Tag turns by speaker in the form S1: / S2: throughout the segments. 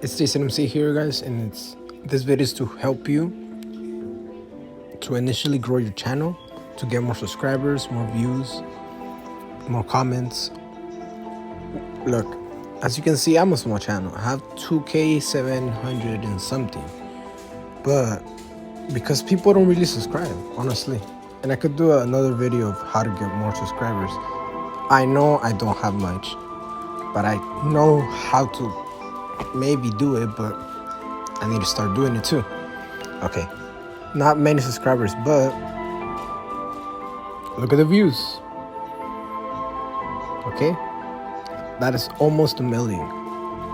S1: It's Jason MC here, guys, and this video is to help you to initially grow your channel, to get more subscribers, more views, more comments. Look, as you can see, I'm a small channel. I have 2K 700 and something, but because people don't really subscribe, honestly, and I could do another video of how to get more subscribers. I know I don't have much, but I know how to maybe do it, but I need to start doing it too. Okay, not many subscribers, but look at the views. Okay, that is almost a million.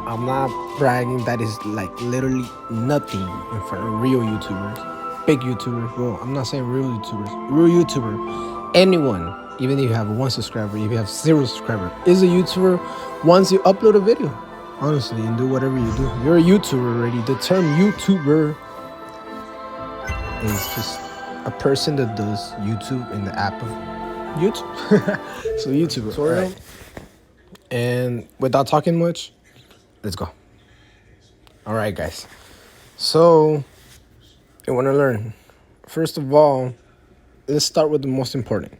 S1: I'm not bragging, that is like literally nothing in front of real YouTubers, big YouTubers. Well, I'm not saying real YouTubers, real YouTuber, anyone, even if you have 1 subscriber, if you have 0 subscriber, is a YouTuber once you upload a video, honestly, and do whatever you do. You're a YouTuber already. The term YouTuber is just a person that does YouTube in the app of YouTube. So YouTuber. Sort of. And without talking much, let's go. All right, guys. So you want to learn. First of all, let's start with the most important.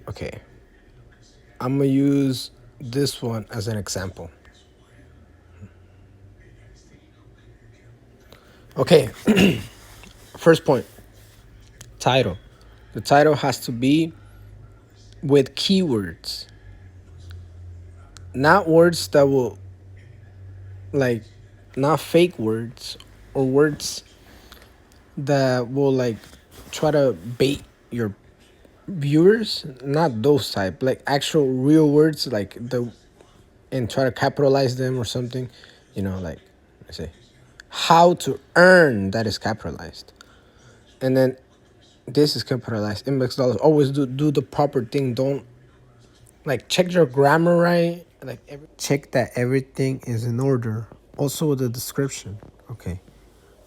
S1: Okay. I'm going to use this one as an example. Okay. First point. Title. The title has to be with keywords. Not words that will, like, not fake words or words that will like try to bait your viewers, not those type, like actual real words, like the, and try to capitalize them or something, like I say how to earn, that is capitalized, and then this is capitalized, index dollars. Always do the proper thing. Don't like check your grammar right, like check that everything is in order. Also the description. Okay,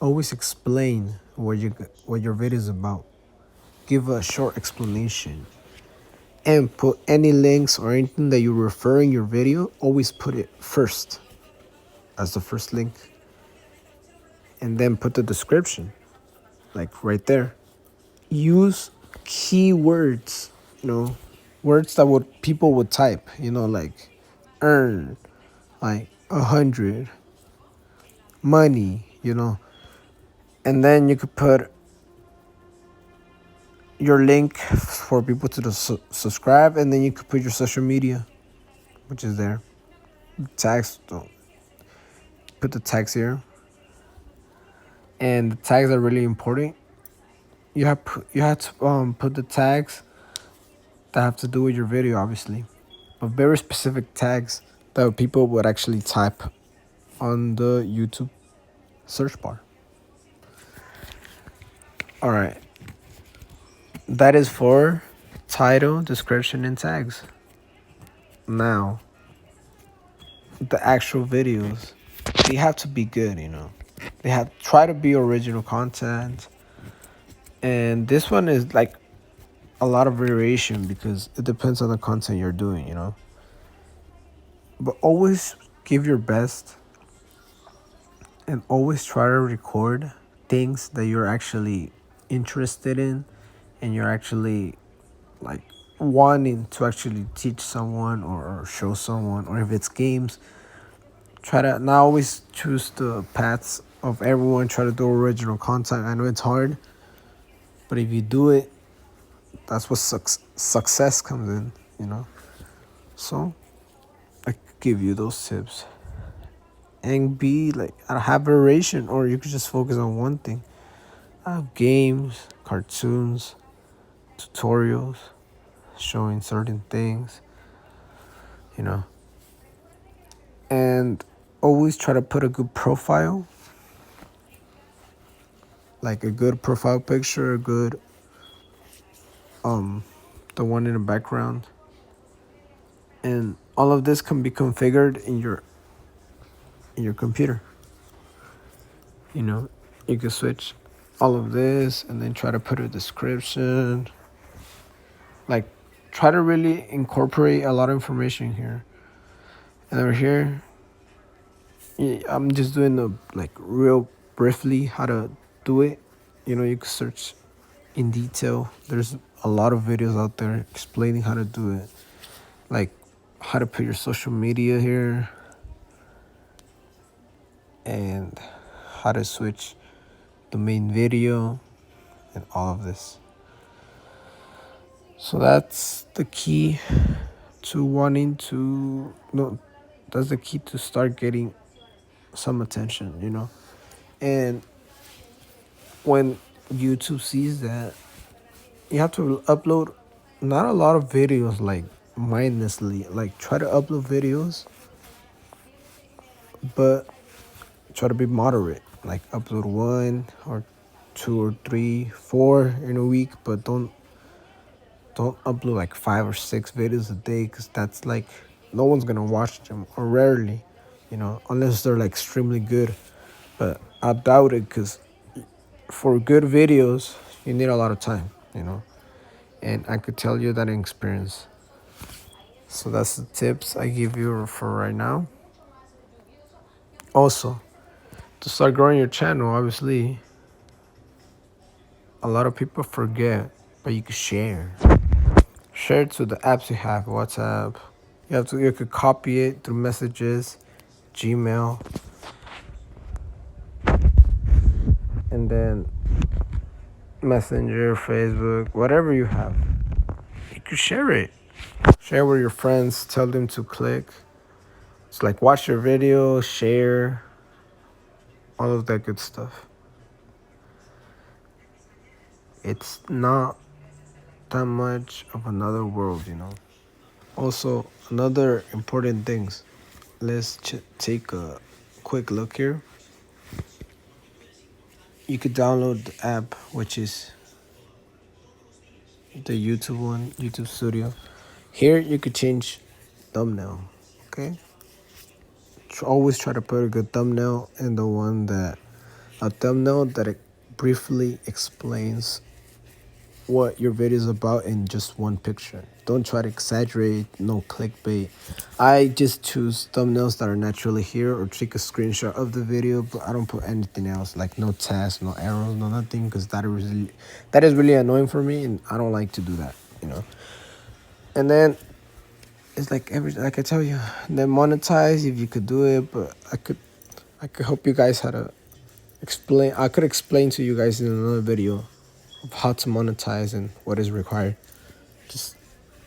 S1: always explain what your video is about. Give a short explanation and put any links or anything that you refer in your video. Always put it first as the first link, and then put the description like right there. Use keywords, words that would people would type, like earn, like 100, money, and then you could put your link for people to subscribe, and then you could put your social media, which is there. Tags, put the tags here, and the tags are really important. You have to put the tags that have to do with your video, obviously, but very specific tags that people would actually type on the YouTube search bar. All right, that is for title, description, and tags. Now, the actual videos, they have to be good, They have try to be original content. And this one is like a lot of variation because it depends on the content you're doing, But always give your best and always try to record things that you're actually interested in and you're actually like wanting to actually teach someone or show someone, or if it's games, try to not always choose the paths of everyone. Try to do original content. I know it's hard, but if you do it, that's what success comes in, So I give you those tips. And be like, have variation, or you could just focus on one thing. I have games, cartoons, tutorials, showing certain things, And always try to put a good profile, like a good profile picture, a good the one in the background. And all of this can be configured in your computer. You can switch all of this and then try to put a description. Like, try to really incorporate a lot of information here. And over here, Yeah, I'm just doing a like real briefly how to do it. You can search in detail. There's a lot of videos out there explaining how to do it, like how to put your social media here and how to switch the main video and all of this. So that's the key to wanting to no that's the key to start getting some attention. And when YouTube sees that, you have to upload not a lot of videos like mindlessly. Like try to upload videos, but try to be moderate. Like upload one or two or three, four in a week, but don't upload like 5 or 6 videos a day, because that's like no one's gonna watch them, or rarely, unless they're like extremely good. But I doubt it, because for good videos you need a lot of time. And I could tell you that in experience. So that's the tips I give you for right now. Also, to start growing your channel, obviously a lot of people forget, but you could share it to the apps you have. WhatsApp, you could copy it through messages, Gmail, and then Messenger, Facebook, whatever you have, you could share it. Share with your friends, tell them to click. It's like watch your video, share, all of that good stuff. It's not that much of another world. Also, another important things. Let's take a quick look here. You could download the app, which is the YouTube one, YouTube Studio. Here you could change thumbnail. Okay. Always try to put a good thumbnail, and a thumbnail that it briefly explains what your video is about in just one picture. Don't try to exaggerate, no clickbait. I just choose thumbnails that are naturally here, or take a screenshot of the video, but I don't put anything else, like no text, no arrows, no nothing, because that is really annoying for me, and I don't like to do that. And then it's like I tell you, then monetize if you could do it, but I could help you guys how to explain. I could explain to you guys in another video of how to monetize and what is required. Just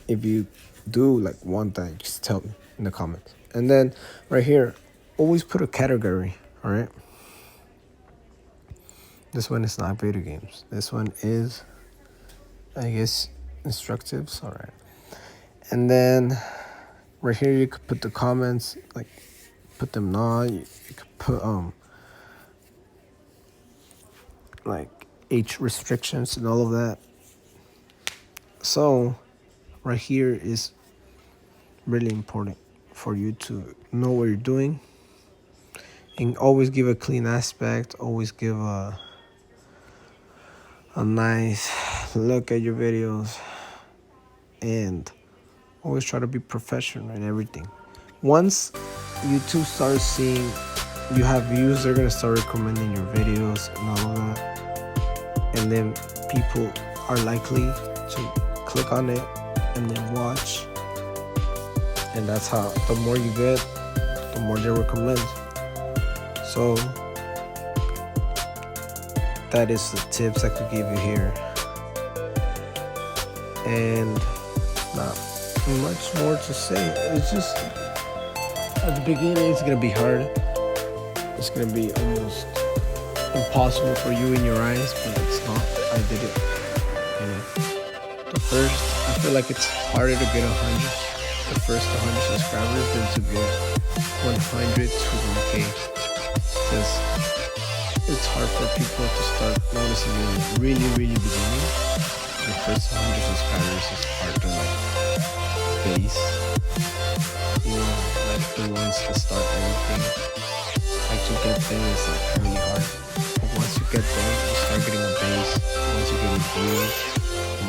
S1: if you do like want that, just tell me in the comments. And then right here, always put a category. All right. This one is not video games. This one is, I guess, instructives. All right. And then right here you could put the comments, like put them not. You could put like age restrictions and all of that. So right here is really important for you to know what you're doing, and always give a clean aspect. Always give a nice look at your videos, and always try to be professional in everything. Once YouTube starts seeing you have views, they're gonna start recommending your videos and all of that, and then people are likely to click on it and then watch. And that's how the more you get, the more they recommend. So that is the tips I could give you here. And not much more to say. It's just at the beginning it's gonna be hard. It's gonna be almost impossible for you in your eyes, but it's not. I did it. The first, I feel like it's harder to get 100. The first 100 subscribers than to get 100 to 1K, because it's hard for people to start noticing you in the really, really beginning. The first 100 subscribers is hard to like base, like the ones to start everything. Like to get there is like really hard. But once you get there, you start getting a base. Once you get a views,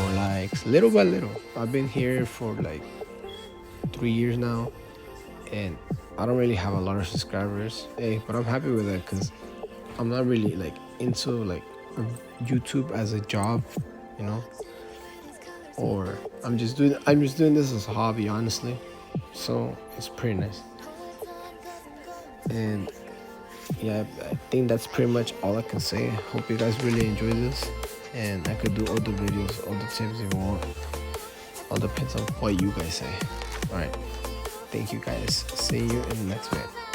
S1: more likes, little by little. I've been here for like 3 years now, and I don't really have a lot of subscribers. Hey, but I'm happy with it because I'm not really like into like YouTube as a job, you know, or I'm just doing this as a hobby, honestly. So it's pretty nice. And yeah, I think that's pretty much all I can say. Hope you guys really enjoy this, and I could do all the videos, all the tips you want. All depends on what you guys say. All right, thank you guys. See you in the next video.